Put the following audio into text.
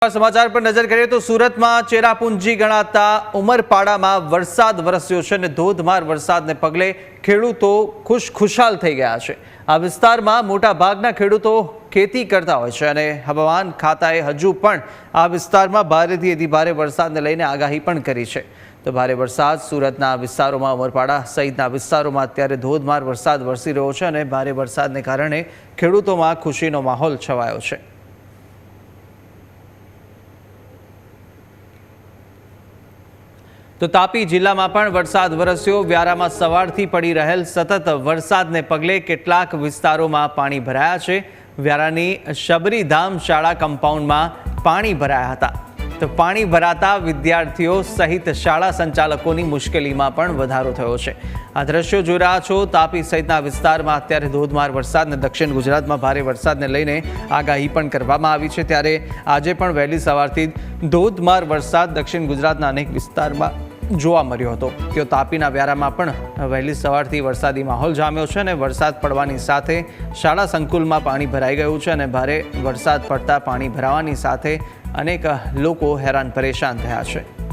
समाचार पर नजर करिए तो सूरत में चेरापूंजी गणाता उमरपाड़ा में वरसाद वरस्यो छे ने धोधमार वरसादने पगले खेडूतो खुशखुशाल थई गया छे। आ विस्तारमां मोटा भागना खेडूतो खेती करता होय छे अने हवामान खाताए हजू पण आ विस्तारमां भारेथी अति भारे वरसादने लईने आगाही पण करी छे। तो भारे वरसाद सूरतना विस्तारोमां उमरपाड़ा सहितना विस्तारोमां अत्यारे धोधमार वरसाद वरसी रह्यो छे अने भारे वरसादने कारणे खेडूतोमां खुशीनो माहोल छवायो छे। तो तापी जिला में पण वरसाद वरस्यो। व्यारामां सवारथी पड़ी रहेल सतत वरसादने पगले केटलाक विस्तारोमां पाणी भराया छे। व्यारानी शबरीधाम शाळा कम्पाउंडमां पाणी भराया हता। तो पाणी भराता विद्यार्थीओ सहित शाळा संचालकोनी मुश्केलीमां पण वधारो थयो छे। आ दृश्यो जोई रह्या छो। तापी सहितना विस्तारमां अत्यारे धोधमार वरसाद ने दक्षिण गुजरातमां भारे वरसादने लईने आगाही पण करवामां आवी छे। त्यारे आजे पण वहेली सवारथी धोधमार वरसाद दक्षिण गुजरातना अनेक विस्तारमां જોવા મળ્યો હતો। તો તાપીના વ્યારામાં પણ વહેલી સવારથી વરસાદી માહોલ જામ્યો છે અને વરસાદ પડવાની સાથે શાળા સંકુલમાં પાણી ભરાઈ ગયું છે અને ભારે વરસાદ પડતા પાણી ભરાવાની સાથે અનેક લોકો હેરાન પરેશાન થયા છે।